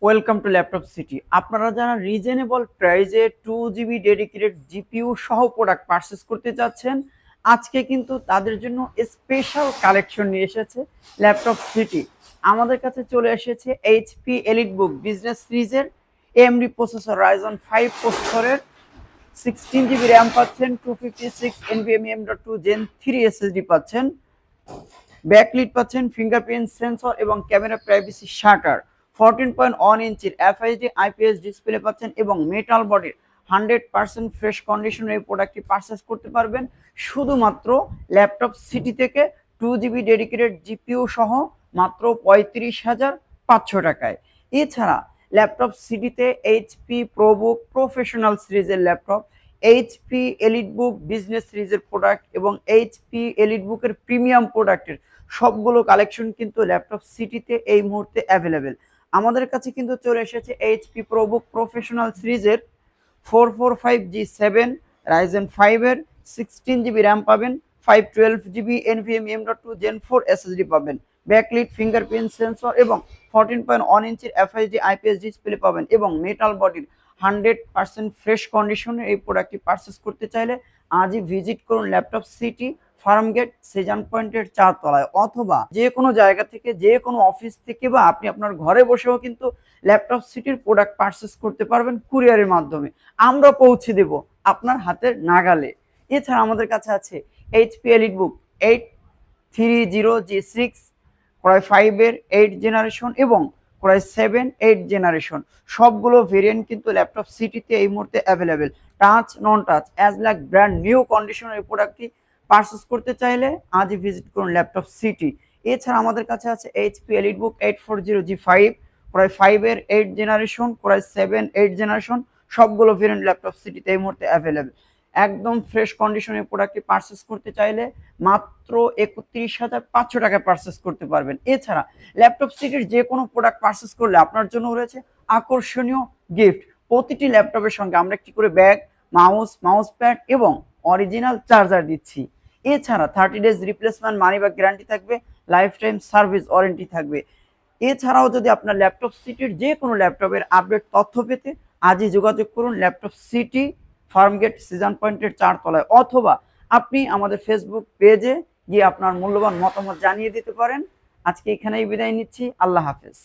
Welcome to laptop city. আপনারা যারা reasonable প্রাইসে 2 GB ডেডিকেটেড জিপিইউ সহ প্রোডাক্ট পারচেস করতে চাচ্ছেন, আজকে কিন্তু তাদের জন্য স্পেশাল কালেকশন নিয়ে এসেছে ল্যাপটপ সিটি। আমাদের কাছে চলে এসেছে এইচপি এলিটবুক বিজনেস সিরিজের এএমডি প্রসেসর রাইজন 5 প্রসেসরের 16 GB র্যাম পাচ্ছেন, 256 NVMe M.2 Gen 3 SSD পাচ্ছেন, ব্যাকলিট পাচ্ছেন, ফিঙ্গারপ্রিন্ট সেন্সর এবং ক্যামেরা প্রাইভেসি শাটার, 14.1 ইঞ্চির এফএইচডি আইপিএস ডিসপ্লে পাচ্ছেন এবং মেটাল বডির 100% ফ্রেশ কন্ডিশনের এই প্রোডাক্টটি পারচেস করতে পারবেন শুধুমাত্র ল্যাপটপ সিটি থেকে 2 GB ডেডিকেটেড জিপিইউ সহ মাত্র 35,500 টাকায়। এছাড়া ল্যাপটপ সিটিতে এইচপি প্রোবুক প্রফেশনাল সিরিজের ল্যাপটপ, এইচপি এলিটবুক বিজনেস সিরিজের প্রোডাক্ট এবং এইচপি এলিটবুকের প্রিমিয়াম প্রোডাক্টের সবগুলো কালেকশন কিন্তু ল্যাপটপ সিটিতে এই মুহূর্তে অ্যাভেলেবেল। আমাদের কাছে কিন্তু চলে এসেছে এইচপি প্রোবুক প্রফেশনাল সিরিজের 445G7 রাইজেন 5 এর 16 GB র্যাম পাবেন, 512 GB NVMe M.2 Gen 4 SSD পাবেন, ব্যাকলিট ফিঙ্গারপ্রিন্ট সেন্সর এবং 14.1 ইঞ্চির এফএইচডি আইপিএস ডিসপ্লে পাবেন এবং মেটাল বডির 100% ফ্রেশ কন্ডিশনে এই প্রোডাক্টটি পারচেস করতে চাইলে আজই ভিজিট করুন ল্যাপটপ সিটি, ফার্মগেট, সেজান পয়েন্টের 4 তলায়, অথবা যে কোনো জায়গা থেকে, যে কোনো অফিস থেকে বা আপনি আপনার ঘরে বসেও কিন্তু ল্যাপটপ সিটির প্রোডাক্ট পারচেস করতে পারবেন কুরিয়ারের মাধ্যমে। আমরা পৌঁছে দেব আপনার হাতের নাগালে। এছাড়া আমাদের কাছে আছে এইচপি এলিটবুক 830G6 কোরাই 5 এর 8 জেনারেশন এবং কোরাই 7 8 জেনারেশন, সবগুলো ভেরিয়েন্ট কিন্তু ল্যাপটপ সিটিতে এই মুহূর্তে অ্যাভেলেবেল। টাচ নন touch as like brand new কন্ডিশনের এই প্রোডাক্টটি পারচেস করতে চাইলে আজই ভিজিট করুন ল্যাপটপ সিটি। এছাড়া আমাদের কাছে আছে এইচপি এলিটবুক 840G5 কোরাই 5 এর 8 জেনারেশন, কোরাই 7 8 জেনারেশন, সবগুলো ভেরিয়েন্ট ল্যাপটপ সিটিতে এই মুহূর্তে অ্যাভেলেবেল। একদম ফ্রেশ কন্ডিশনের প্রোডাক্টটি পারচেস করতে চাইলে মাত্র 31,500 টাকায় পারচেস করতে পারবেন। এছাড়া ল্যাপটপ সিটির যে কোনো প্রোডাক্ট পারচেস করলে আপনার জন্য রয়েছে আকর্ষণীয় গিফট। প্রতিটি ল্যাপটপের সঙ্গে আমরা একটি করে ব্যাগ, মাউস প্যাড এবং অরিজিনাল চার্জার দিচ্ছি। এছাড়া 30 days replacement money back guarantee থাকবে, লাইফ টাইম সার্ভিস ওয়ারেন্টি থাকবে। এছাড়াও যদি আপনার ল্যাপটপ সিটির যে কোনো ল্যাপটপের আপডেট তথ্য পেতে আজই যোগাযোগ করুন ল্যাপটপ সিটি, ফার্মগেট, সিজন পয়েন্টের 4 তলায়, অথবা আপনি আমাদের ফেসবুক পেজে গিয়ে আপনার মূল্যবান মতামত জানিয়ে দিতে পারেন। আজকে এখানেই বিদায় নিচ্ছি। আল্লাহ হাফেজ।